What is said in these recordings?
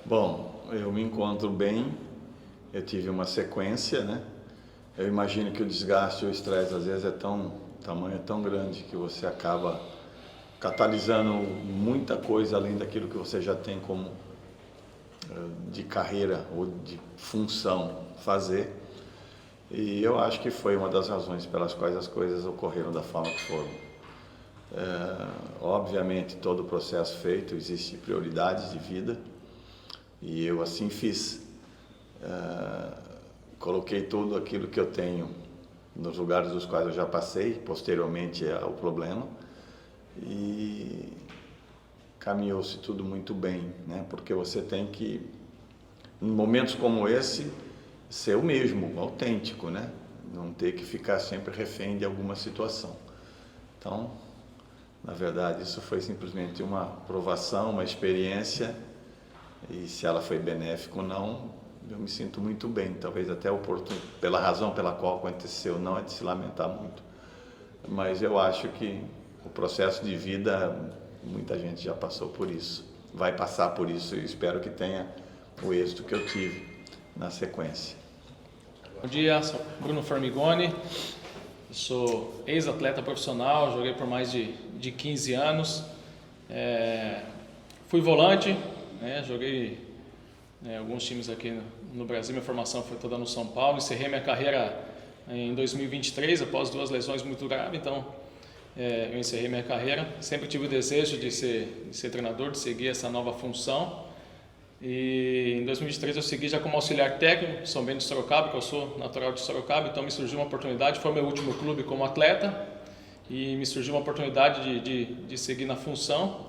Bom, eu me encontro bem, eu tive uma sequência, né? Eu imagino que o desgaste e o estresse às vezes o tamanho é tão grande que você acaba catalisando muita coisa além daquilo que você já tem como de carreira ou de função fazer. E eu acho que foi uma das razões pelas quais as coisas ocorreram da forma que foram. Obviamente, todo o processo feito, existem prioridades de vida e eu assim fiz. Coloquei tudo aquilo que eu tenho nos lugares dos quais eu já passei, posteriormente ao problema, e caminhou-se tudo muito bem, né? Porque você tem que, em momentos como esse, ser o mesmo, autêntico, né? Não ter que ficar sempre refém de alguma situação. Então, na verdade, isso foi simplesmente uma provação, uma experiência, e se ela foi benéfica ou não, eu me sinto muito bem. Talvez até pela razão pela qual aconteceu, não é de se lamentar muito. Mas eu acho que o processo de vida, muita gente já passou por isso, vai passar por isso, e espero que tenha o êxito que eu tive na sequência. Bom dia, sou Bruno Formigoni, sou ex-atleta profissional, joguei por mais de 15 anos, fui volante, né, joguei alguns times aqui no Brasil, minha formação foi toda no São Paulo, encerrei minha carreira em 2023, após 2 lesões muito graves, então eu encerrei minha carreira, sempre tive o desejo de ser treinador, de seguir essa nova função. E em 2023 eu segui já como auxiliar técnico, São Bento de Sorocaba, que eu sou natural de Sorocaba, então me surgiu uma oportunidade, foi meu último clube como atleta, e me surgiu uma oportunidade de seguir na função,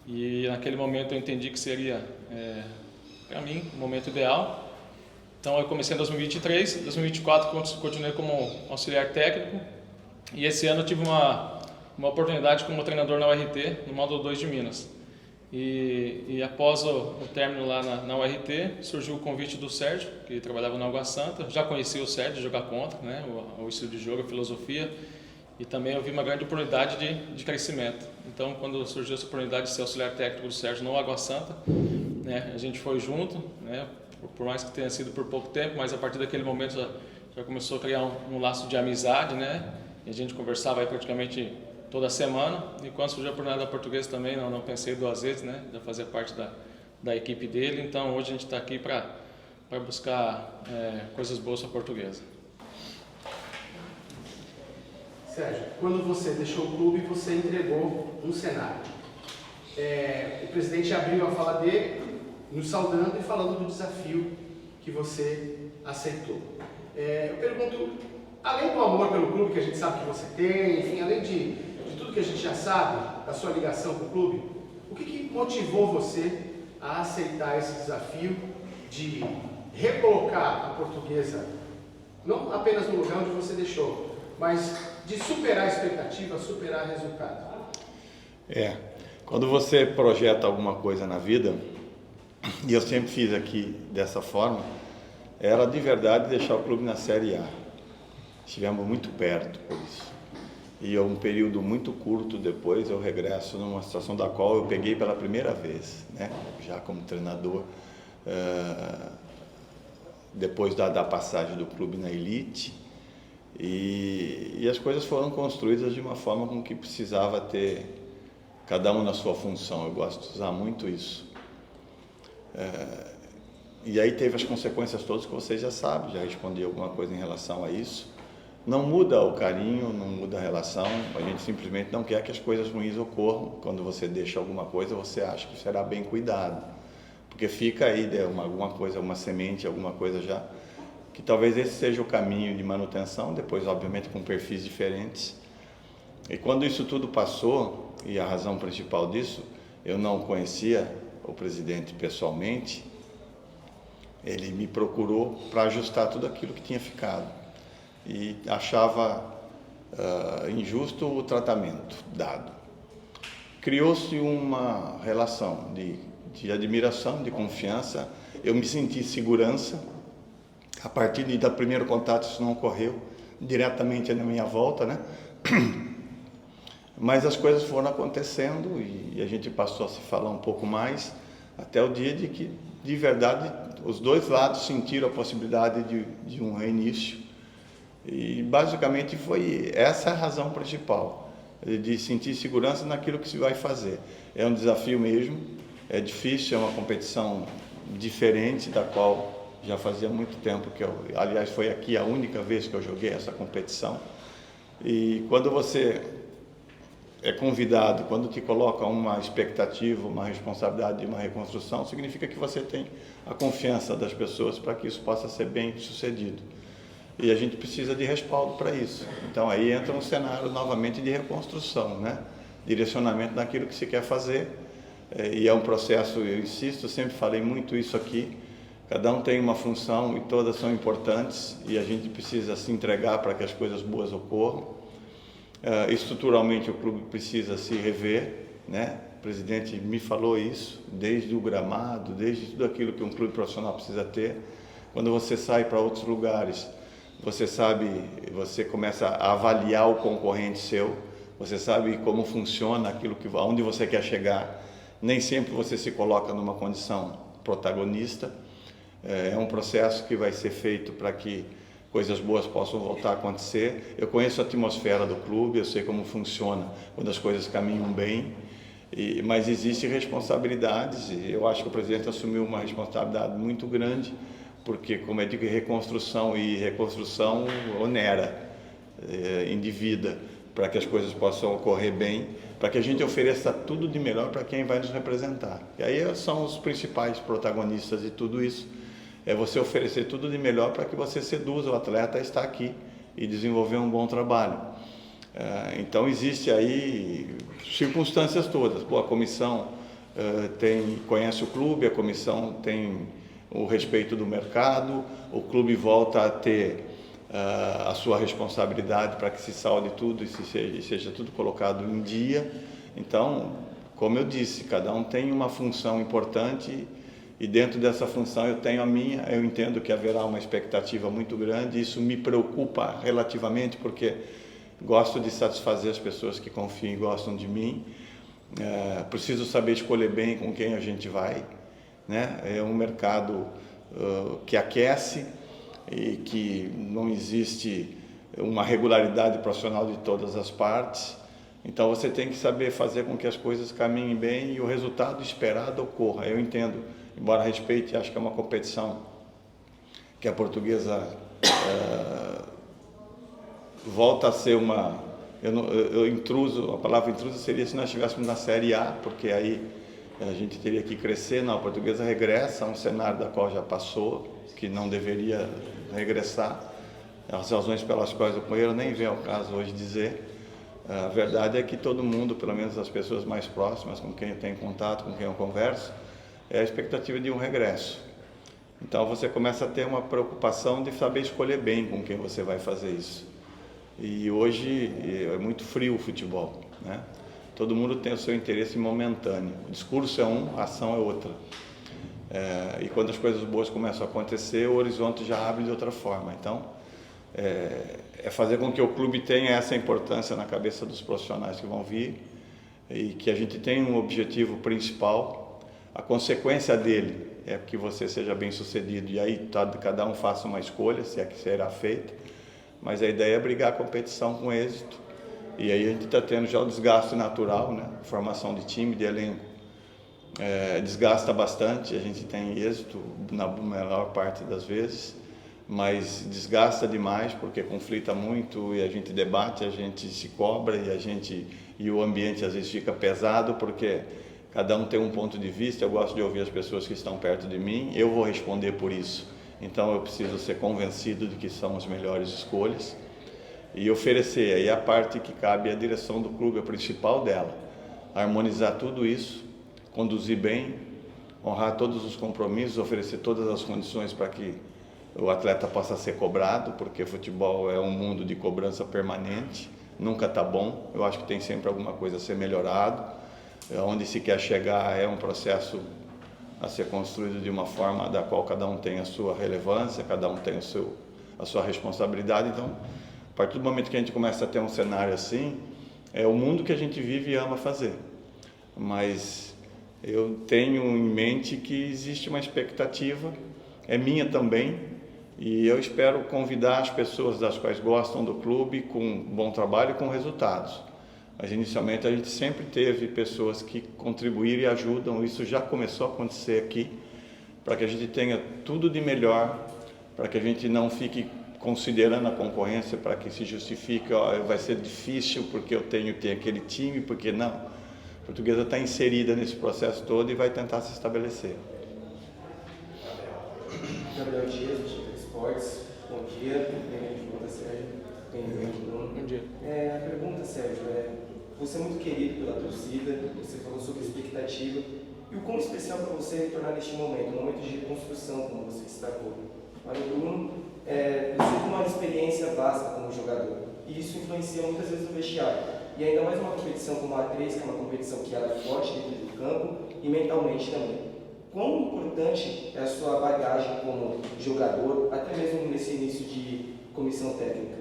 e naquele momento eu entendi que seria, para mim, o momento ideal. Então eu comecei em 2023, em 2024 continuei como auxiliar técnico, e esse ano eu tive uma oportunidade como treinador na URT, no módulo 2 de Minas. E após o término lá na URT, surgiu o convite do Sérgio, que trabalhava na Água Santa. Já conhecia o Sérgio de jogar contra, né, o estilo de jogo, a filosofia, e também eu vi uma grande oportunidade de crescimento. Então, quando surgiu essa oportunidade de ser auxiliar técnico do Sérgio no Água Santa, né, a gente foi junto, né, por mais que tenha sido por pouco tempo, mas a partir daquele momento já começou a criar um laço de amizade, né, e a gente conversava aí praticamente toda semana, e quando surgiu a oportunidade da Portuguesa também, não pensei 2 vezes, né, de fazer parte da equipe dele. Então hoje a gente está aqui para buscar coisas boas para a Portuguesa. Sérgio, quando você deixou o clube, você entregou um cenário. O presidente abriu a fala dele, nos saudando e falando do desafio que você aceitou. Eu pergunto, além do amor pelo clube que a gente sabe que você tem, enfim, além de tudo que a gente já sabe da sua ligação com o clube, o que motivou você a aceitar esse desafio de recolocar a Portuguesa, não apenas no lugar onde você deixou, mas de superar a expectativa, superar resultado? Quando você projeta alguma coisa na vida, e eu sempre fiz aqui dessa forma, era de verdade deixar o clube na Série A. Estivemos muito perto por isso. E um período muito curto depois eu regresso numa situação da qual eu peguei pela primeira vez, né? Já como treinador, depois da passagem do clube na elite, e as coisas foram construídas de uma forma com que precisava ter cada um na sua função. Eu gosto de usar muito isso. E aí teve as consequências todas que vocês já sabem, já respondi alguma coisa em relação a isso. Não muda o carinho, não muda a relação, a gente simplesmente não quer que as coisas ruins ocorram. Quando você deixa alguma coisa, você acha que será bem cuidado, porque fica aí alguma coisa, uma semente, alguma coisa já, que talvez esse seja o caminho de manutenção, depois obviamente com perfis diferentes. E quando isso tudo passou, e a razão principal disso, eu não conhecia o presidente pessoalmente, ele me procurou para ajustar tudo aquilo que tinha ficado. E achava injusto o tratamento dado. Criou-se uma relação de admiração, de confiança. Eu me senti segurança. A partir do primeiro contato isso não ocorreu diretamente na minha volta, né? Mas as coisas foram acontecendo e a gente passou a se falar um pouco mais. até o dia de que, de verdade, os dois lados sentiram a possibilidade de um reinício. E basicamente foi essa a razão principal, de sentir segurança naquilo que se vai fazer. É um desafio mesmo, é difícil, é uma competição diferente da qual já fazia muito tempo que aliás, foi aqui a única vez que eu joguei essa competição. E quando você é convidado, quando te coloca uma expectativa, uma responsabilidade de uma reconstrução, significa que você tem a confiança das pessoas para que isso possa ser bem sucedido. E a gente precisa de respaldo para isso. Então aí entra um cenário novamente de reconstrução, né? Direcionamento naquilo que se quer fazer. E é um processo, eu insisto, sempre falei muito isso aqui, cada um tem uma função e todas são importantes e a gente precisa se entregar para que as coisas boas ocorram. Estruturalmente o clube precisa se rever, né? O presidente me falou isso, desde o gramado, desde tudo aquilo que um clube profissional precisa ter. Quando você sai para outros lugares, você sabe, você começa a avaliar o concorrente seu, você sabe como funciona aquilo que, aonde você quer chegar. Nem sempre você se coloca numa condição protagonista. É um processo que vai ser feito para que coisas boas possam voltar a acontecer. Eu conheço a atmosfera do clube, eu sei como funciona quando as coisas caminham bem, mas existem responsabilidades e eu acho que o presidente assumiu uma responsabilidade muito grande, porque, como eu digo, reconstrução onera, endivida, para que as coisas possam ocorrer bem, para que a gente ofereça tudo de melhor para quem vai nos representar. E aí são os principais protagonistas de tudo isso. É você oferecer tudo de melhor para que você seduza o atleta a estar aqui e desenvolver um bom trabalho. Então, existe aí circunstâncias todas. A comissão conhece o clube, a comissão tem o respeito do mercado, o clube volta a ter a sua responsabilidade para que se salde tudo e seja tudo colocado em dia. Então, como eu disse, cada um tem uma função importante e dentro dessa função eu tenho a minha. Eu entendo que haverá uma expectativa muito grande, isso me preocupa relativamente porque gosto de satisfazer as pessoas que confiam e gostam de mim. Preciso saber escolher bem com quem a gente vai, né? É um mercado que aquece e que não existe uma regularidade profissional de todas as partes. Então você tem que saber fazer com que as coisas caminhem bem e o resultado esperado ocorra. Eu entendo, embora respeite, acho que é uma competição que a Portuguesa volta a ser uma... intruso, a palavra intruso seria se nós estivéssemos na Série A, porque aí a gente teria que crescer. Não, a Portuguesa regressa a um cenário da qual já passou, que não deveria regressar. As razões pelas quais ocorreram nem vem ao caso hoje dizer. A verdade é que todo mundo, pelo menos as pessoas mais próximas, com quem eu tenho contato, com quem eu converso, é a expectativa de um regresso. Então você começa a ter uma preocupação de saber escolher bem com quem você vai fazer isso. E hoje é muito frio o futebol, né? Todo mundo tem o seu interesse momentâneo. O discurso é um, a ação é outra. E quando as coisas boas começam a acontecer, o horizonte já abre de outra forma. Então, é fazer com que o clube tenha essa importância na cabeça dos profissionais que vão vir e que a gente tenha um objetivo principal. A consequência dele é que você seja bem sucedido e aí cada um faça uma escolha, se é que será feita. Mas a ideia é brigar a competição com êxito. E aí a gente está tendo já o desgaste natural, né? Formação de time, de elenco, desgasta bastante. A gente tem êxito na maior parte das vezes, mas desgasta demais porque conflita muito e a gente debate, a gente se cobra e o ambiente às vezes fica pesado porque cada um tem um ponto de vista. Eu gosto de ouvir as pessoas que estão perto de mim, eu vou responder por isso. Então eu preciso ser convencido de que são as melhores escolhas e oferecer. Aí a parte que cabe à direção do clube, a principal dela, harmonizar tudo isso, conduzir bem, honrar todos os compromissos, oferecer todas as condições para que o atleta possa ser cobrado, porque futebol é um mundo de cobrança permanente, nunca está bom. Eu acho que tem sempre alguma coisa a ser melhorado. Onde se quer chegar é um processo a ser construído de uma forma da qual cada um tem a sua relevância, cada um tem a sua responsabilidade. Então, a partir do momento que a gente começa a ter um cenário assim, é o mundo que a gente vive e ama fazer. Mas eu tenho em mente que existe uma expectativa, é minha também, e eu espero convidar as pessoas das quais gostam do clube com bom trabalho e com resultados. Mas inicialmente a gente sempre teve pessoas que contribuíram e ajudam, isso já começou a acontecer aqui, para que a gente tenha tudo de melhor, para que a gente não fique considerando a concorrência, para que se justifique, ó, vai ser difícil porque eu tenho que ter aquele time, porque não. A Portuguesa está inserida nesse processo todo e vai tentar se estabelecer. Gabriel Dias, do Chico Esportes. Bom dia. Pergunta, Sérgio. Bem-vindo, Bruno. Bom dia. A pergunta, Sérgio, você é muito querido pela torcida, você falou sobre expectativa. E o quão especial para você retornar neste momento, um momento de reconstrução, como você destacou. Para o Bruno, você tem uma experiência vasta como jogador, e isso influencia muitas vezes no vestiário. E ainda mais uma competição como a A3, que é uma competição que ela é forte dentro do campo e mentalmente também. Quão importante é a sua bagagem como jogador, até mesmo nesse início de comissão técnica?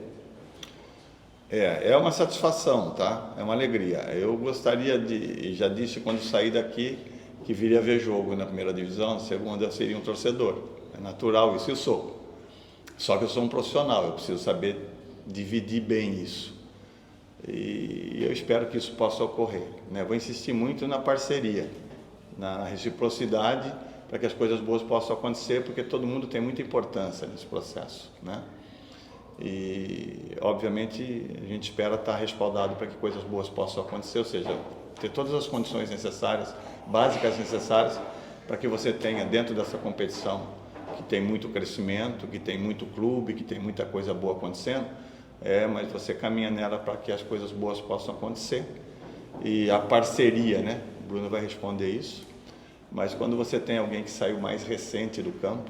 É uma satisfação, tá? É uma alegria. Eu gostaria e já disse quando saí daqui, que viria a ver jogo na primeira divisão, na segunda eu seria um torcedor. É natural isso, eu sou. Só que eu sou um profissional, eu preciso saber dividir bem isso. E eu espero que isso possa ocorrer, né? Vou insistir muito na parceria, na reciprocidade, para que as coisas boas possam acontecer, porque todo mundo tem muita importância nesse processo, né? E, obviamente, a gente espera estar respaldado para que coisas boas possam acontecer, ou seja, ter todas as condições necessárias, básicas necessárias, para que você tenha dentro dessa competição, que tem muito crescimento, que tem muito clube, que tem muita coisa boa acontecendo, mas você caminha nela para que as coisas boas possam acontecer. E a parceria, né? O Bruno vai responder isso, mas quando você tem alguém que saiu mais recente do campo,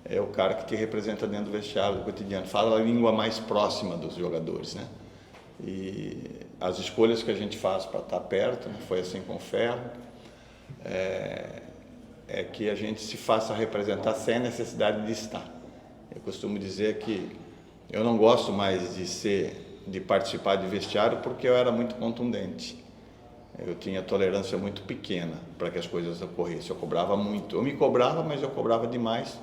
é o cara que te representa dentro do vestiário, do cotidiano, fala a língua mais próxima dos jogadores, né? E as escolhas que a gente faz para estar perto, né? Foi assim com o Ferro, é que a gente se faça representar sem a necessidade de estar. Eu costumo dizer que eu não gosto mais de participar de vestiário porque eu era muito contundente. Eu tinha tolerância muito pequena para que as coisas ocorressem. Eu cobrava muito. Eu me cobrava, mas eu cobrava demais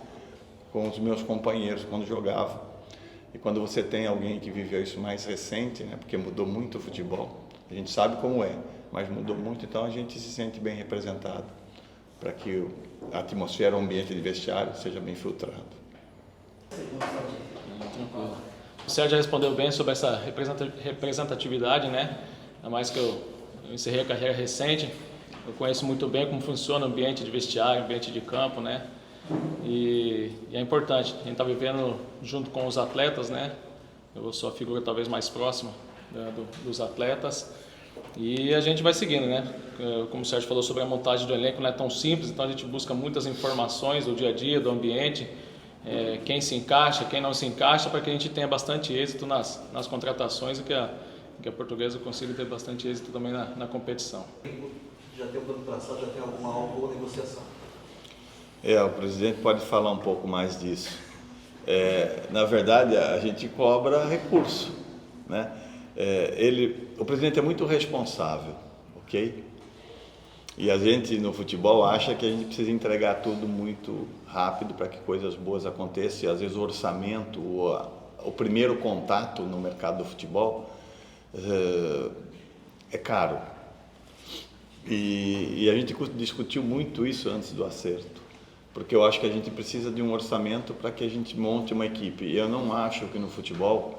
com os meus companheiros quando jogava. E quando você tem alguém que viveu isso mais recente, né, porque mudou muito o futebol, a gente sabe como é, mas mudou muito, então a gente se sente bem representado para que a atmosfera, o ambiente de vestiário seja bem filtrado. Tranquilo. O Sérgio já respondeu bem sobre essa representatividade, né? Ainda mais que eu encerrei a carreira recente, eu conheço muito bem como funciona o ambiente de vestiário, ambiente de campo, né? E é importante, a gente está vivendo junto com os atletas, né? Eu sou a figura talvez mais próxima dos atletas e a gente vai seguindo, né? Como o Sérgio falou sobre a montagem do elenco, não é tão simples, então a gente busca muitas informações do dia a dia, do ambiente, quem se encaixa, quem não se encaixa, para que a gente tenha bastante êxito nas contratações e que a Portuguesa consiga ter bastante êxito também na competição. Já tem um plano traçado, já tem alguma boa negociação? O presidente pode falar um pouco mais disso. Na verdade, a gente cobra recurso, né? O presidente é muito responsável, ok? E a gente no futebol acha que a gente precisa entregar tudo muito rápido para que coisas boas aconteçam. E às vezes o orçamento, o primeiro contato no mercado do futebol é caro. E a gente discutiu muito isso antes do acerto, porque eu acho que a gente precisa de um orçamento para que a gente monte uma equipe. E eu não acho que no futebol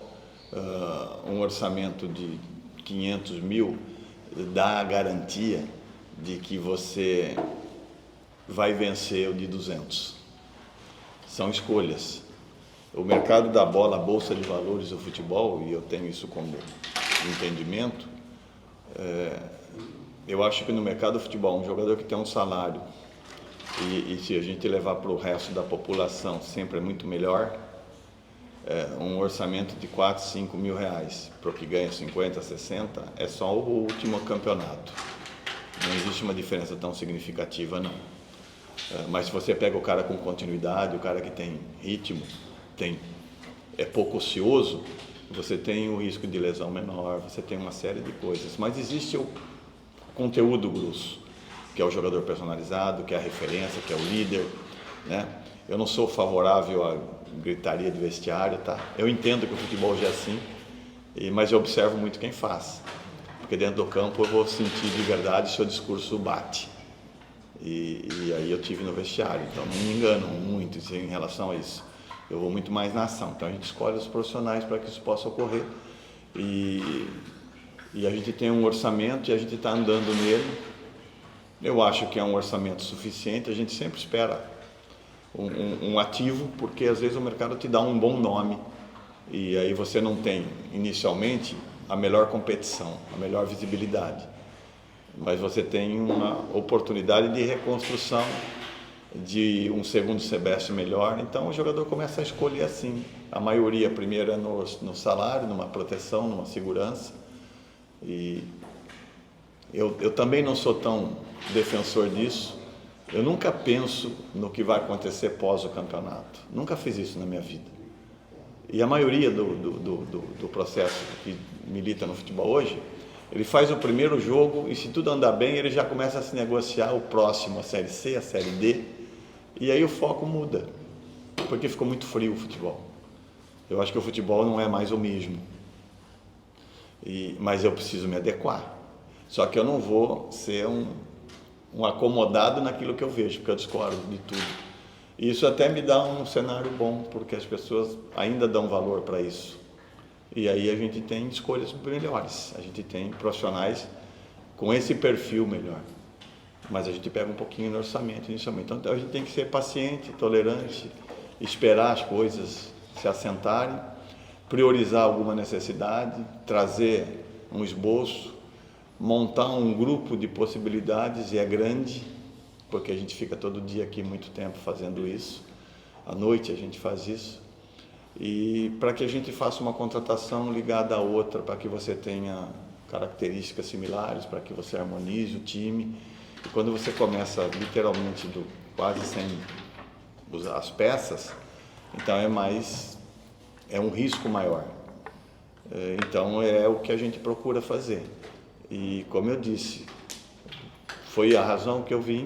um orçamento de 500 mil dá a garantia de que você vai vencer o de 200. São escolhas. O mercado da bola, a bolsa de valores do futebol, e eu tenho isso como entendimento, eu acho que no mercado do futebol, um jogador que tem um salário e se a gente levar para o resto da população, sempre é muito melhor, um orçamento de 4, 5 mil reais para o que ganha 50, 60, é só o último campeonato. Não existe uma diferença tão significativa, não. Mas se você pega o cara com continuidade, o cara que tem ritmo, é pouco ocioso, você tem o risco de lesão menor, você tem uma série de coisas. Mas existe o conteúdo grosso. que é o jogador personalizado, que é a referência, que é o líder, né? Eu não sou favorável à gritaria de vestiário, tá? Eu entendo que o futebol já é assim, mas eu observo muito quem faz, porque dentro do campo eu vou sentir de verdade se o discurso bate. E aí eu tive no vestiário, então não me engano muito em relação a isso. Eu vou muito mais na ação. Então a gente escolhe os profissionais para que isso possa ocorrer. E a gente tem um orçamento e a gente está andando nele. Eu acho que é um orçamento suficiente. A gente sempre espera um ativo, porque às vezes o mercado te dá um bom nome e aí você não tem inicialmente a melhor competição, a melhor visibilidade, mas você tem uma oportunidade de reconstrução, de um segundo semestre melhor. Então o jogador começa a escolher assim. A maioria primeiro é no salário, numa proteção, numa segurança. E eu também não sou tão defensor disso. Eu nunca penso no que vai acontecer pós o campeonato. Nunca fiz isso na minha vida. E a maioria do processo que milita no futebol hoje, ele faz o primeiro jogo e se tudo andar bem, ele já começa a se negociar o próximo, a Série C, a Série D. E aí o foco muda, porque ficou muito frio o futebol. Eu acho que o futebol não é mais o mesmo. Mas eu preciso me adequar. Só que eu não vou ser um acomodado naquilo que eu vejo, porque eu discordo de tudo. E isso até me dá um cenário bom, porque as pessoas ainda dão valor para isso. E aí a gente tem escolhas melhores, a gente tem profissionais com esse perfil melhor. Mas a gente pega um pouquinho no orçamento inicialmente. Então a gente tem que ser paciente, tolerante, esperar as coisas se assentarem, priorizar alguma necessidade, trazer um esboço, montar um grupo de possibilidades, e é grande, porque a gente fica todo dia aqui muito tempo fazendo isso, à noite a gente faz isso, e para que a gente faça uma contratação ligada à outra, para que você tenha características similares, para que você harmonize o time, e quando você começa literalmente quase sem usar as peças, então é um risco maior. Então é o que a gente procura fazer. E como eu disse, foi a razão que eu vim.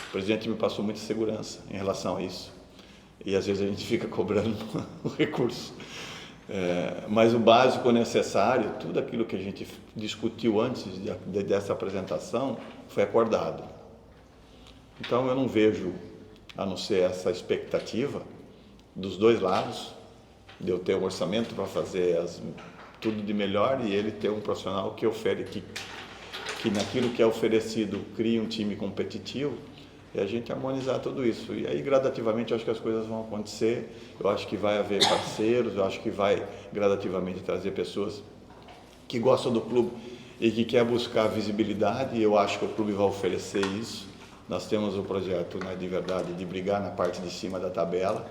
O presidente me passou muita segurança em relação a isso. E às vezes a gente fica cobrando o recurso. Mas o básico necessário, tudo aquilo que a gente discutiu antes dessa apresentação, foi acordado. Então eu não vejo, a não ser essa expectativa dos dois lados, de eu ter um orçamento para fazer tudo de melhor e ele ter um profissional que naquilo que é oferecido cria um time competitivo, e a gente harmonizar tudo isso. E aí gradativamente eu acho que as coisas vão acontecer, eu acho que vai haver parceiros, eu acho que vai gradativamente trazer pessoas que gostam do clube e que quer buscar visibilidade, e eu acho que o clube vai oferecer isso. Nós temos o projeto, né, de verdade, de brigar na parte de cima da tabela,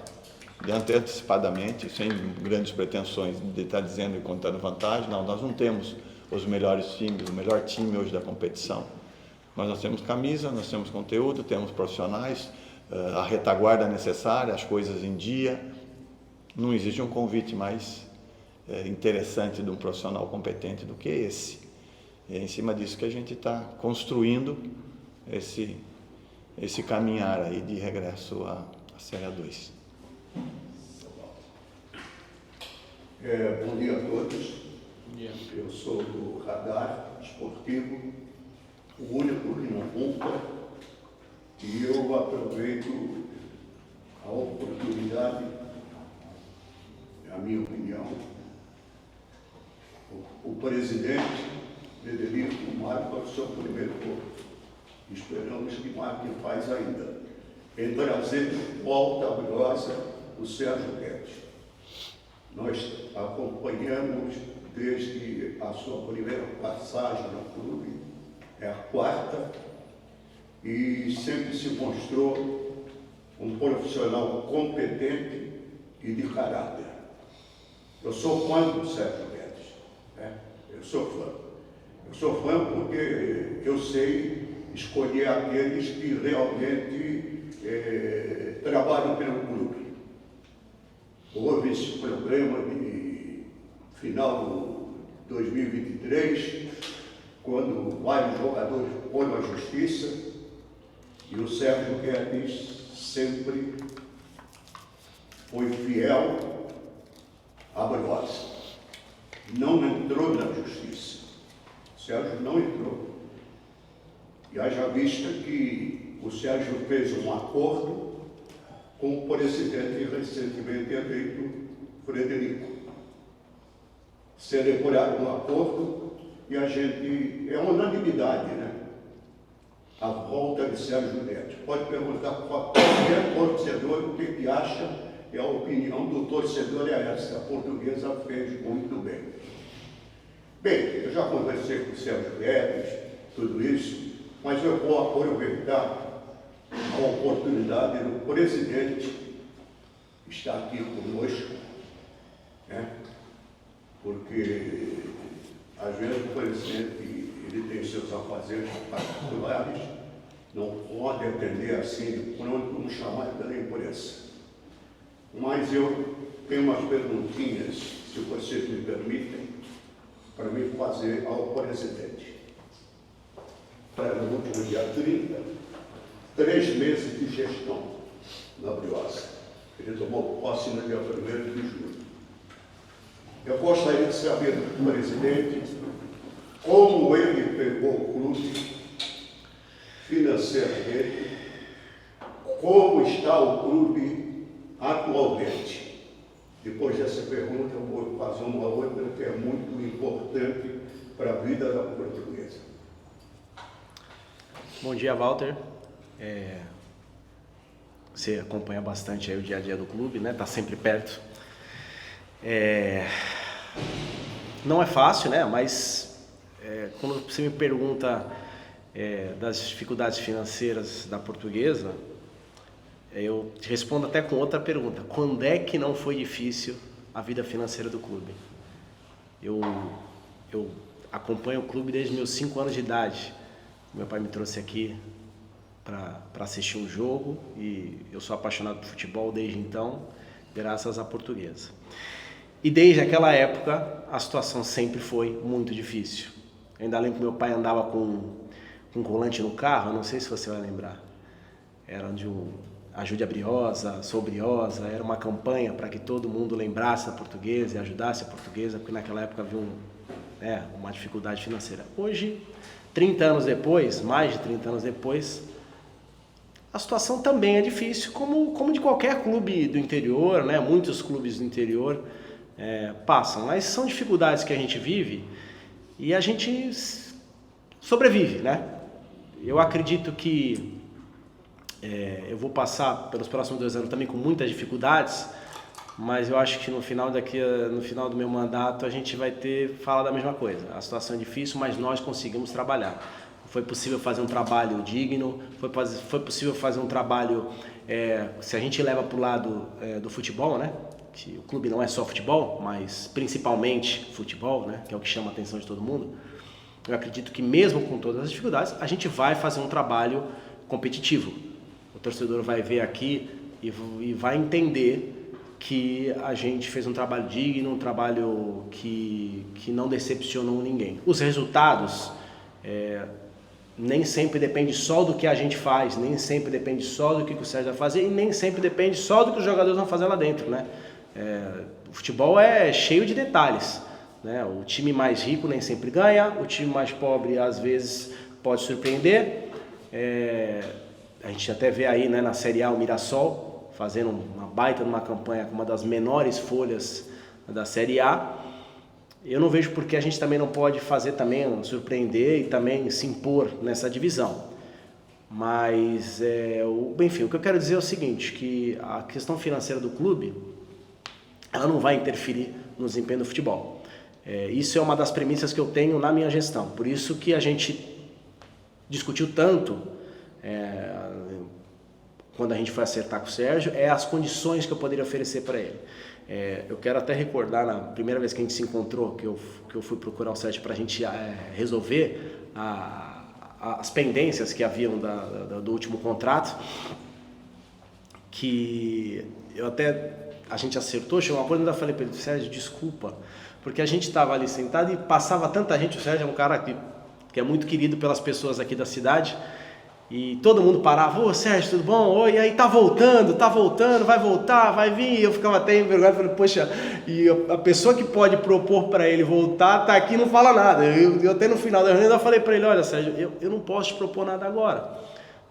antecipadamente, sem grandes pretensões de estar dizendo e contando vantagem. Não, nós não temos os melhores times, o melhor time hoje da competição, mas nós temos camisa, nós temos conteúdo, temos profissionais, a retaguarda necessária, as coisas em dia. Não existe um convite mais interessante de um profissional competente do que esse. E é em cima disso que a gente está construindo esse caminhar aí de regresso à Série A2. Bom dia a todos. Bom dia. Eu sou do Radar Esportivo, o único que não culpa, e eu aproveito a oportunidade, a minha opinião. O presidente Frederico marca o seu primeiro gol. Esperamos que marque mais ainda. Em trazer volta grossa o Sérgio Guedes. Nós acompanhamos desde a sua primeira passagem no clube, é a quarta, e sempre se mostrou um profissional competente e de caráter. Eu sou fã do Sérgio Guedes, né? Eu sou fã porque eu sei escolher aqueles que realmente trabalham pelo clube. Houve esse problema de final de 2023, quando vários jogadores foram à justiça, E o Sérgio Guedes sempre foi fiel à Briosa. Não entrou na justiça. O Sérgio não entrou. E haja vista que o Sérgio fez um acordo com o presidente recentemente eleito, Frederico. Celebraram um acordo e a gente, é unanimidade, né? A volta de Sérgio Guedes. Pode perguntar para qualquer torcedor o que acha, e a opinião do torcedor é essa. A Portuguesa fez muito bem. Bem, eu já conversei com o Sérgio Guedes, tudo isso, mas eu vou aproveitar a oportunidade do presidente estar aqui conosco, né? Porque às vezes o presidente ele tem seus afazeres particulares, não pode atender assim de pronto um chamado da imprensa. Mas eu tenho umas perguntinhas, se vocês me permitem, para me fazer ao presidente. Para no último dia 30, 3 meses de gestão na Briosa. Ele tomou posse no dia 1º de julho. Eu gostaria de saber do presidente como ele pegou o clube financeiramente, como está o clube atualmente. Depois dessa pergunta, eu vou fazer uma outra que é muito importante para a vida da Portuguesa. Bom dia, Walter. Você acompanha bastante aí o dia a dia do clube, né? Tá sempre perto. Não é fácil, né? Mas quando você me pergunta das dificuldades financeiras da Portuguesa, eu te respondo até com outra pergunta. Quando é que não foi difícil a vida financeira do clube? Eu acompanho o clube desde meus 5 anos de idade. Meu pai me trouxe aqui para assistir um jogo e eu sou apaixonado por futebol desde então, graças à Portuguesa. E desde aquela época, a situação sempre foi muito difícil. Eu ainda lembro que meu pai andava com um colante no carro, não sei se você vai lembrar. Era de Ajude a Briosa, Sou Briosa, era uma campanha para que todo mundo lembrasse a Portuguesa e ajudasse a Portuguesa, porque naquela época havia uma dificuldade financeira. Hoje, 30 anos depois, mais de 30 anos depois, a situação também é difícil, como de qualquer clube do interior, né? Muitos clubes do interior passam, mas são dificuldades que a gente vive e a gente sobrevive, né? Eu acredito que eu vou passar pelos próximos 2 anos também com muitas dificuldades, mas eu acho que no final do meu mandato a gente vai falar da mesma coisa. A situação é difícil, mas nós conseguimos trabalhar. Foi possível fazer um trabalho digno, foi possível fazer um trabalho, se a gente leva para o lado do futebol, né? Que o clube não é só futebol, mas principalmente futebol, né? Que é o que chama a atenção de todo mundo. Eu acredito que mesmo com todas as dificuldades, a gente vai fazer um trabalho competitivo. O torcedor vai ver aqui e vai entender que a gente fez um trabalho digno, um trabalho que não decepcionou ninguém. Os resultados nem sempre depende só do que a gente faz, nem sempre depende só do que o Sérgio vai fazer e nem sempre depende só do que os jogadores vão fazer lá dentro, né? O futebol é cheio de detalhes, né? O time mais rico nem sempre ganha, o time mais pobre às vezes pode surpreender. A gente até vê aí, né, na Série A o Mirassol fazendo uma baita numa campanha com uma das menores folhas da Série A. Eu não vejo porque a gente também não pode fazer também, surpreender e também se impor nessa divisão. Mas, enfim, o que eu quero dizer é o seguinte, que a questão financeira do clube, ela não vai interferir no desempenho do futebol. Isso é uma das premissas que eu tenho na minha gestão. Por isso que a gente discutiu tanto, quando a gente foi acertar com o Sérgio, as condições que eu poderia oferecer para ele. Eu quero até recordar, na primeira vez que a gente se encontrou, que eu fui procurar o Sérgio para a gente resolver as pendências que haviam do último contrato, que a gente acertou, chegou uma coisa e eu falei para ele: Sérgio, desculpa, porque a gente estava ali sentado e passava tanta gente. O Sérgio é um cara que é muito querido pelas pessoas aqui da cidade, E todo mundo parava, ô Sérgio, tudo bom? Oi, aí tá voltando, vai voltar, vai vir. E eu ficava até envergonhado, falei, poxa, e a pessoa que pode propor para ele voltar tá aqui e não fala nada. Eu até no final da reunião eu falei para ele, olha Sérgio, eu não posso te propor nada agora.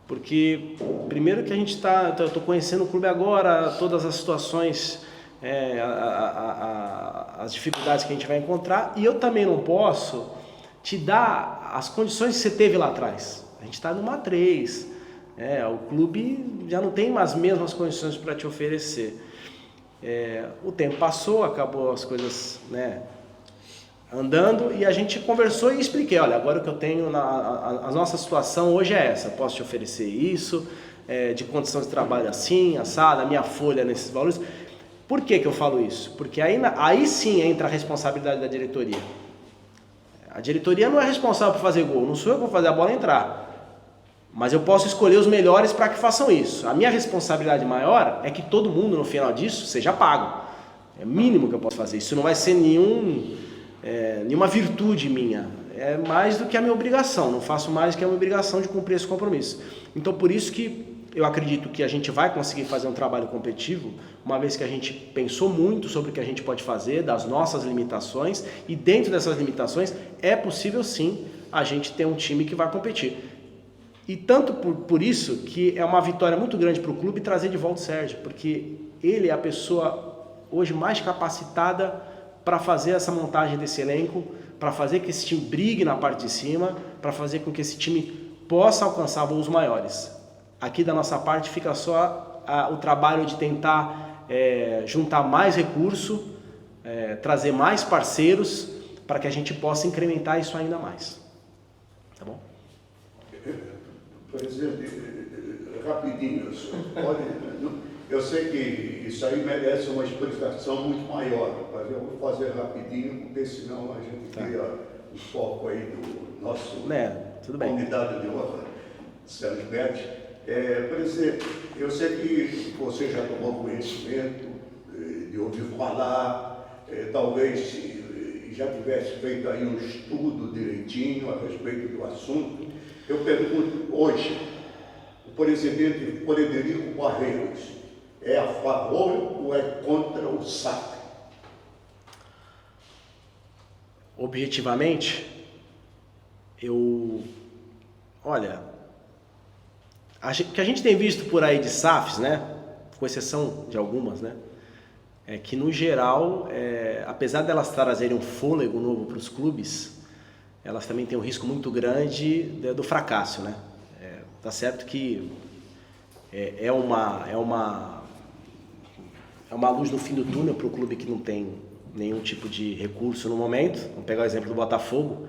Porque primeiro que a gente eu tô conhecendo o clube agora, todas as situações, as dificuldades que a gente vai encontrar, e eu também não posso te dar as condições que você teve lá atrás. A gente está numa 3, o clube já não tem mais as mesmas condições para te oferecer. O tempo passou, acabou as coisas andando e a gente conversou e expliquei, olha, agora o que eu tenho, a nossa situação hoje é essa, posso te oferecer isso, de condição de trabalho assim, assada, a minha folha nesses valores. Por que eu falo isso? Porque aí sim entra a responsabilidade da diretoria. A diretoria não é responsável por fazer gol, não sou eu que vou fazer a bola entrar. Mas eu posso escolher os melhores para que façam isso. A minha responsabilidade maior é que todo mundo no final disso seja pago. É o mínimo que eu posso fazer. Isso não vai ser nenhuma virtude minha. É mais do que a minha obrigação. Não faço mais do que a minha obrigação de cumprir esse compromisso. Então por isso que eu acredito que a gente vai conseguir fazer um trabalho competitivo, uma vez que a gente pensou muito sobre o que a gente pode fazer, das nossas limitações, e dentro dessas limitações é possível sim a gente ter um time que vai competir. E tanto por isso que é uma vitória muito grande para o clube trazer de volta o Sérgio, porque ele é a pessoa hoje mais capacitada para fazer essa montagem desse elenco, para fazer que esse time brigue na parte de cima, para fazer com que esse time possa alcançar voos maiores. Aqui da nossa parte fica só o trabalho de tentar juntar mais recurso, trazer mais parceiros, para que a gente possa incrementar isso ainda mais. Tá bom? Presidente, rapidinho, eu sei que isso aí merece uma explicação muito maior, mas eu vou fazer rapidinho, porque senão a gente cria o foco aí do nosso tudo bem. convidado de honra, Sérgio Berti. Presidente, eu sei que você já tomou conhecimento de ouvir falar, talvez já tivesse feito aí um estudo direitinho a respeito do assunto. Eu pergunto hoje, o presidente Frederico Barreiros é a favor ou é contra o SAF? Objetivamente, olha, o que a gente tem visto por aí de SAFs, com exceção de algumas, é que no geral, apesar delas trazerem um fôlego novo para os clubes, elas também têm um risco muito grande do fracasso, Tá certo que é uma luz no fim do túnel para o clube que não tem nenhum tipo de recurso no momento. Vamos pegar o exemplo do Botafogo,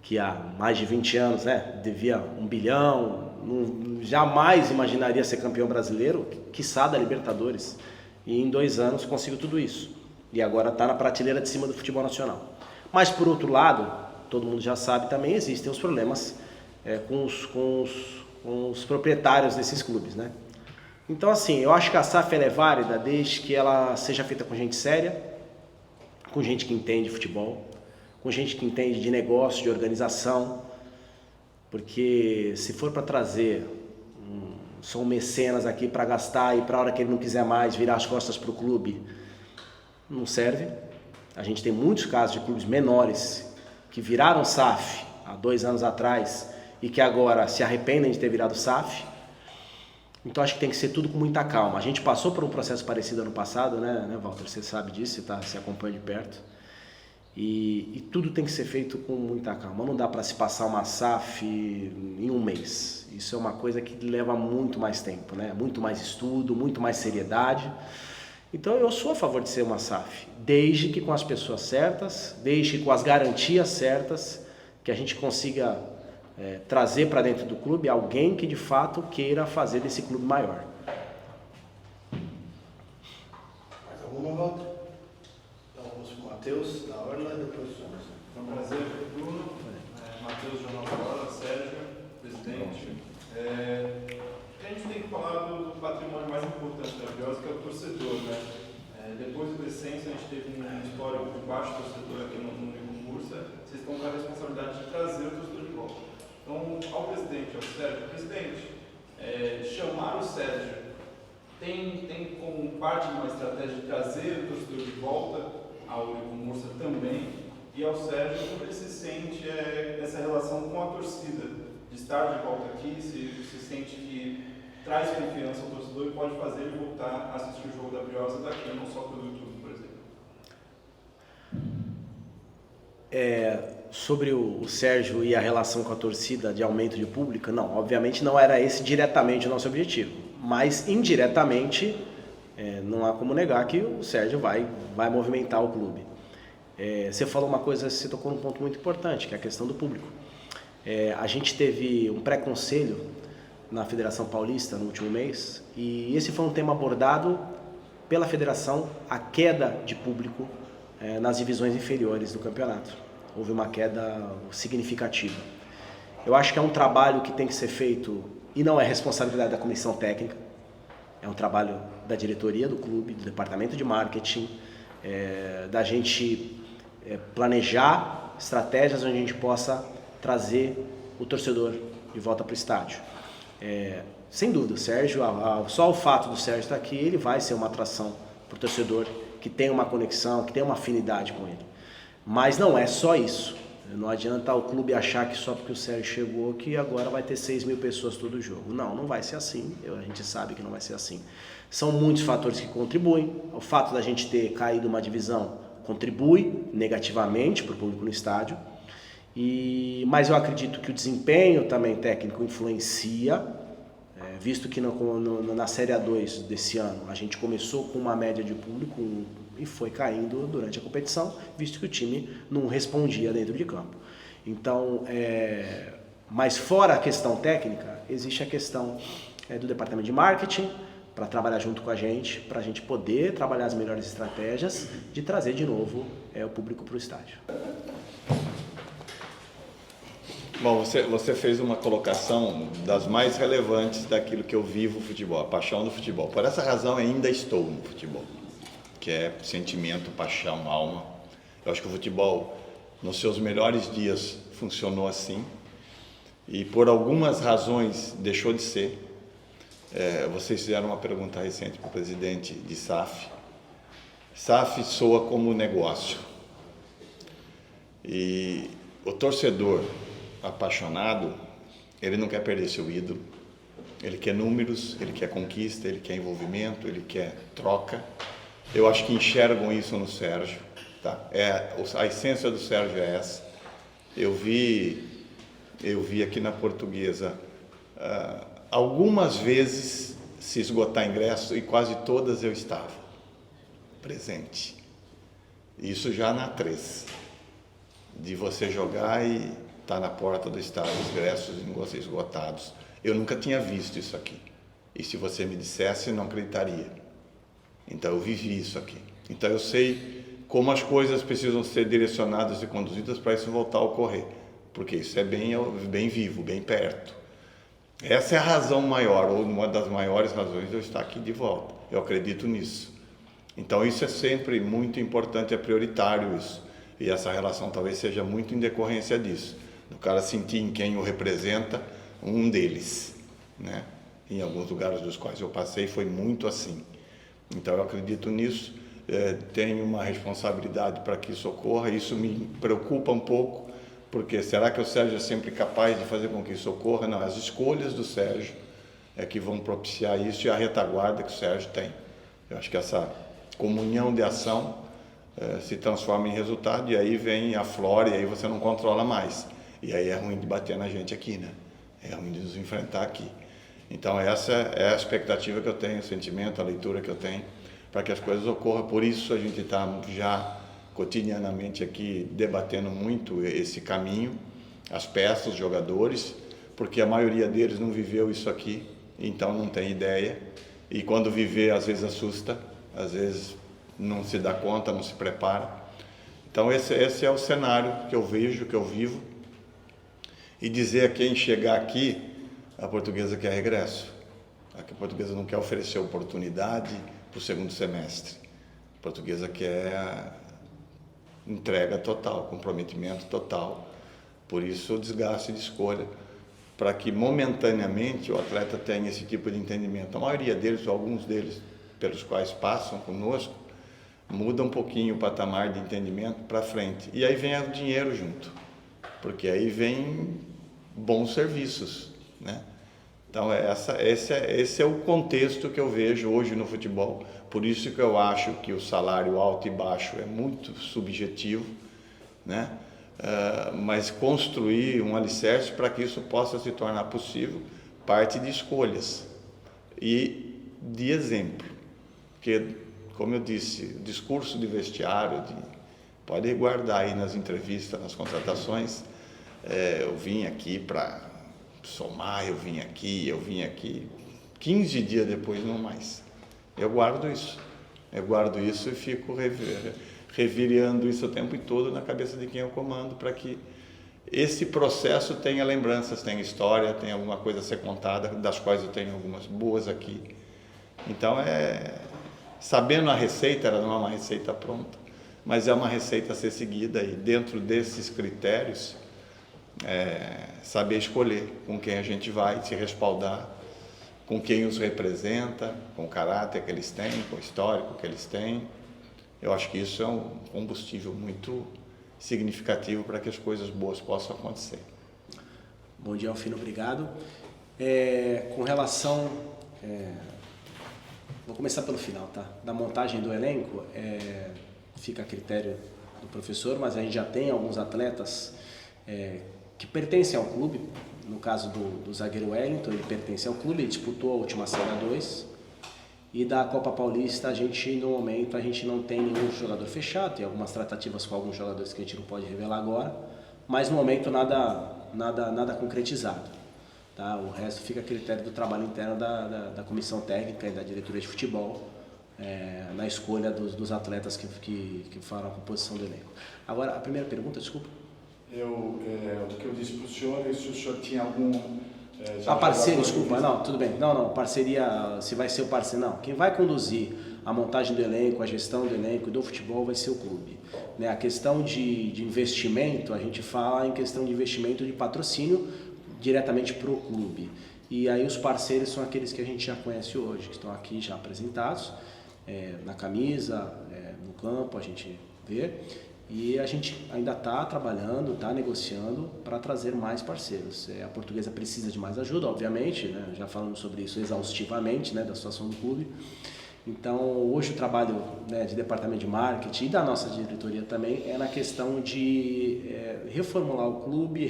que há mais de 20 anos, devia 1 bilhão, jamais imaginaria ser campeão brasileiro, quiçá da Libertadores. E em 2 anos conseguiu tudo isso. E agora está na prateleira de cima do futebol nacional. Mas por outro lado, todo mundo já sabe também, existem os problemas com os proprietários desses clubes, Então assim, eu acho que a SAF ela é válida desde que ela seja feita com gente séria, com gente que entende futebol, com gente que entende de negócio, de organização, porque se for para trazer só um mecenas aqui para gastar e para a hora que ele não quiser mais virar as costas para o clube, não serve. A gente tem muitos casos de clubes menores que viraram SAF há 2 anos atrás e que agora se arrependem de ter virado SAF. Então acho que tem que ser tudo com muita calma. A gente passou por um processo parecido ano passado, Walter? Você sabe disso, você acompanha de perto. E tudo tem que ser feito com muita calma. Não dá para se passar uma SAF em 1 mês. Isso é uma coisa que leva muito mais tempo, Muito mais estudo, muito mais seriedade. Então eu sou a favor de ser uma SAF, desde que com as pessoas certas, desde que com as garantias certas, que a gente consiga trazer para dentro do clube alguém que de fato queira fazer desse clube maior. Mais alguma volta? Então vamos com o Matheus, da Orla, e depois o Anderson. É um prazer, Bruno. Matheus, Jornal da Orla, Sérgio, presidente. A gente tem que falar do patrimônio mais importante da Briosa, que é o torcedor, Depois do descenso, a gente teve um histórico de baixo torcedor aqui no Nico Mursa. Vocês estão com a responsabilidade de trazer o torcedor de volta. Então, ao presidente, ao Sérgio, presidente, chamar o Sérgio tem como parte de uma estratégia de trazer o torcedor de volta ao Eurico Mursa também, e ao Sérgio, como ele se sente essa relação com a torcida, de estar de volta aqui, se sente que traz confiança ao torcedor e pode fazer ele voltar a assistir o jogo da Briosa daqui, não só pelo YouTube, por exemplo. Sobre o Sérgio e a relação com a torcida de aumento de público, não, obviamente não era esse diretamente o nosso objetivo, mas indiretamente não há como negar que o Sérgio vai movimentar o clube. Você falou uma coisa, você tocou num ponto muito importante, que é a questão do público. A gente teve um pré-conselho na Federação Paulista no último mês, e esse foi um tema abordado pela federação, a queda de público nas divisões inferiores do campeonato. Houve uma queda significativa. Eu acho que é um trabalho que tem que ser feito, e não é responsabilidade da comissão técnica, é um trabalho da diretoria do clube, do departamento de marketing, da gente planejar estratégias onde a gente possa trazer o torcedor de volta para o estádio. Sem dúvida, o Sérgio, só o fato do Sérgio estar aqui, ele vai ser uma atração para o torcedor que tem uma conexão, que tem uma afinidade com ele. Mas não é só isso. Não adianta o clube achar que só porque o Sérgio chegou que agora vai ter 6 mil pessoas todo jogo. Não vai ser assim. A gente sabe que não vai ser assim. São muitos fatores que contribuem. O fato da gente ter caído uma divisão contribui negativamente para o público no estádio. Mas eu acredito que o desempenho também técnico influencia, visto que na Série A2 desse ano a gente começou com uma média de público e foi caindo durante a competição, visto que o time não respondia dentro de campo. Então, mas fora a questão técnica, existe a questão do departamento de marketing, para trabalhar junto com a gente, para a gente poder trabalhar as melhores estratégias de trazer de novo o público para o estádio. Bom, você fez uma colocação das mais relevantes daquilo que eu vivo o futebol, a paixão do futebol. Por essa razão ainda estou no futebol, que é sentimento, paixão, alma. Eu acho que o futebol, nos seus melhores dias, funcionou assim, e por algumas razões deixou de ser. Vocês fizeram uma pergunta recente para o presidente de SAF. SAF soa como negócio. E o torcedor apaixonado, ele não quer perder seu ídolo. Ele quer números, ele quer conquista, ele quer envolvimento, ele quer troca. Eu acho que enxergam isso no Sérgio. Tá? A essência do Sérgio é essa. Eu vi aqui na Portuguesa algumas vezes se esgotar ingresso, e quase todas eu estava presente. Isso já na 3, de você jogar e estar na porta do estádio, os ingressos esgotados. Eu nunca tinha visto isso aqui. E se você me dissesse, não acreditaria. Então eu vivi isso aqui. Então eu sei como as coisas precisam ser direcionadas e conduzidas para isso voltar a ocorrer. Porque isso é bem vivo, bem perto. Essa é a razão maior, ou uma das maiores razões de eu estar aqui de volta. Eu acredito nisso. Então isso é sempre muito importante, é prioritário isso. E essa relação talvez seja muito em decorrência disso. Do cara sentir em quem o representa um deles, né? Em alguns lugares dos quais eu passei foi muito assim. Então eu acredito nisso, tenho uma responsabilidade para que isso ocorra. Isso me preocupa um pouco, porque será que o Sérgio é sempre capaz de fazer com que isso ocorra? Não, as escolhas do Sérgio é que vão propiciar isso, e a retaguarda que o Sérgio tem. Eu acho que essa comunhão de ação se transforma em resultado, e aí vem a flora, e aí você não controla mais. E aí é ruim de bater na gente aqui, né? É ruim de nos enfrentar aqui. Então essa é a expectativa que eu tenho, o sentimento, a leitura que eu tenho, para que as coisas ocorram. Por isso a gente está já cotidianamente aqui debatendo muito esse caminho, as peças, os jogadores, porque a maioria deles não viveu isso aqui, então não tem ideia, e quando viver às vezes assusta, às vezes não se dá conta, não se prepara. Então esse é o cenário que eu vejo, que eu vivo, e dizer a quem chegar aqui, a Portuguesa quer regresso. A Portuguesa não quer oferecer oportunidade para o segundo semestre. A Portuguesa quer entrega total, comprometimento total. Por isso o desgaste de escolha. para que momentaneamente o atleta tenha esse tipo de entendimento. A maioria deles, ou alguns deles, pelos quais passam conosco, muda um pouquinho o patamar de entendimento para frente. E aí vem o dinheiro junto, porque aí vem bons serviços, né? Então, esse é o contexto que eu vejo hoje no futebol. Por isso que eu acho que o salário alto e baixo é muito subjetivo, né? Mas construir um alicerce para que isso possa se tornar possível, parte de escolhas e de exemplo. Porque, como eu disse, o discurso de vestiário, pode guardar aí nas entrevistas, nas contratações, eu vim aqui para somar, eu vim aqui, 15 dias depois não mais. Eu guardo isso e fico revirando isso o tempo todo na cabeça de quem eu comando, para que esse processo tenha lembranças, tenha história, tenha alguma coisa a ser contada, das quais eu tenho algumas boas aqui. Então, sabendo a receita, ela não é uma receita pronta, mas é uma receita a ser seguida, e dentro desses critérios, saber escolher com quem a gente vai se respaldar, com quem os representa, com o caráter que eles têm, com o histórico que eles têm. Eu acho que isso é um combustível muito significativo para que as coisas boas possam acontecer. Bom dia, Alfino, obrigado. Com relação... vou começar pelo final, tá? Da montagem do elenco, fica a critério do professor, mas a gente já tem alguns atletas que pertencem ao clube. No caso do zagueiro Wellington, ele pertence ao clube, ele disputou a última Série A2. E da Copa Paulista, no momento, a gente não tem nenhum jogador fechado, tem algumas tratativas com alguns jogadores que a gente não pode revelar agora, mas no momento nada concretizado. Tá? O resto fica a critério do trabalho interno da comissão técnica e da diretoria de futebol, na escolha dos atletas que farão a composição do elenco. Agora, a primeira pergunta, desculpa. O que eu disse para o senhor é se o senhor tinha algum... parceiro, desculpa, não, tudo bem. Não, parceria, se vai ser o parceiro, não. Quem vai conduzir a montagem do elenco, a gestão do elenco e do futebol vai ser o clube. Né? A questão de investimento, a gente fala em questão de investimento de patrocínio diretamente para o clube. E aí os parceiros são aqueles que a gente já conhece hoje, que estão aqui já apresentados, na camisa, no campo, a gente vê. E a gente ainda está trabalhando, está negociando para trazer mais parceiros. A Portuguesa precisa de mais ajuda, obviamente, né? Já falamos sobre isso exaustivamente, né, da situação do clube. Então, hoje o trabalho, né, de departamento de marketing e da nossa diretoria também é na questão de reformular o clube,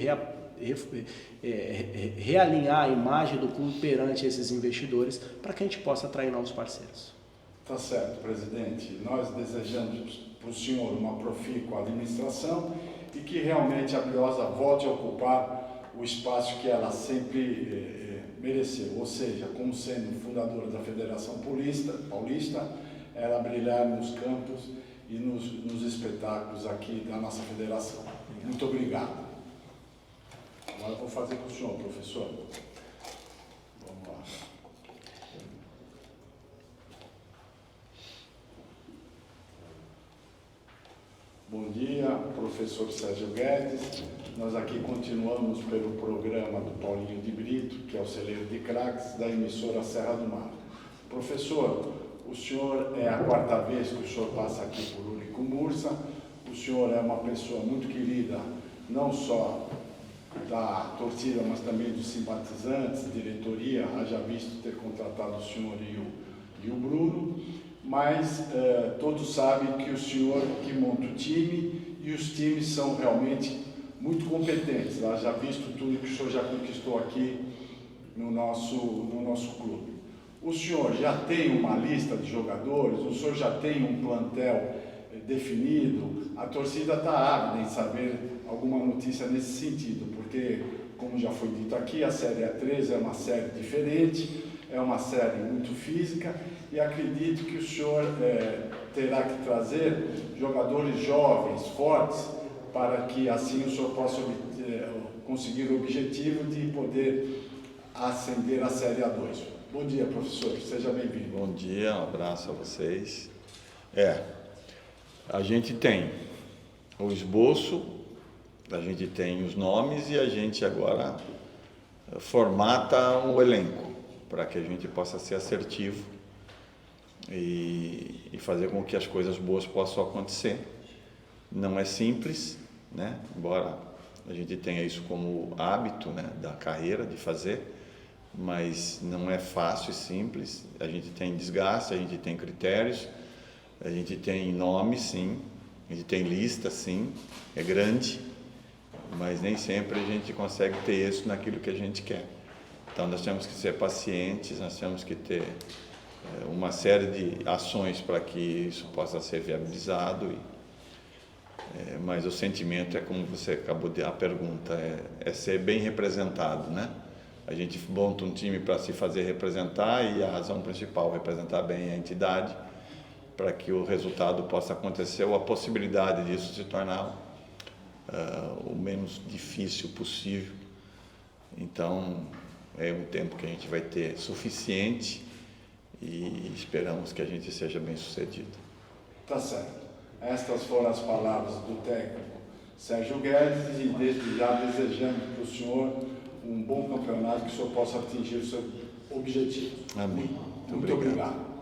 realinhar a imagem do clube perante esses investidores para que a gente possa atrair novos parceiros. Tá certo, presidente. Nós desejamos para o senhor uma profícua administração e que realmente a Briosa volte a ocupar o espaço que ela sempre mereceu, ou seja, como sendo fundadora da Federação Paulista, ela brilhar nos campos e nos espetáculos aqui da nossa federação. Muito obrigado. Agora vou fazer com o senhor, professor. Vamos lá. Bom dia, professor Sérgio Guedes. Nós aqui continuamos pelo programa do Paulinho de Brito, que é o celeiro de craques da emissora Serra do Mar. Professor, o senhor é a quarta vez que o senhor passa aqui por Unicumursa. O senhor é uma pessoa muito querida, não só da torcida, mas também dos simpatizantes, diretoria, haja visto ter contratado o senhor e o Bruno. Mas todos sabem que o senhor que monta o time e os times são realmente muito competentes. Já visto tudo que o senhor já conquistou aqui no nosso clube. O senhor já tem uma lista de jogadores? O senhor já tem um plantel definido? A torcida está ávida em saber alguma notícia nesse sentido, porque, como já foi dito aqui, a Série A3 é uma série diferente, é uma série muito física, e acredito que o senhor terá que trazer jogadores jovens, fortes, para que assim o senhor possa conseguir o objetivo de poder ascender a Série A2. Bom dia, professor, seja bem-vindo. Bom dia, um abraço a vocês. A gente tem o esboço, a gente tem os nomes e a gente agora formata um elenco para que a gente possa ser assertivo e fazer com que as coisas boas possam acontecer. Não é simples, né? Embora a gente tenha isso como hábito, né, da carreira, de fazer, mas não é fácil e simples. A gente tem desgaste, a gente tem critérios, a gente tem nome, sim, a gente tem lista, sim, é grande, mas nem sempre a gente consegue ter êxito naquilo que a gente quer. Então nós temos que ser pacientes, nós temos que ter uma série de ações para que isso possa ser viabilizado. Mas o sentimento é como você acabou de... A pergunta é ser bem representado, né? A gente monta um time para se fazer representar e a razão principal é representar bem a entidade para que o resultado possa acontecer ou a possibilidade disso se tornar o menos difícil possível. Então, é um tempo que a gente vai ter suficiente e esperamos que a gente seja bem sucedido. Tá certo. Estas foram as palavras do técnico Sérgio Guedes e desde já desejamos para o senhor um bom campeonato, que o senhor possa atingir o seu objetivo. Amém. Muito obrigado.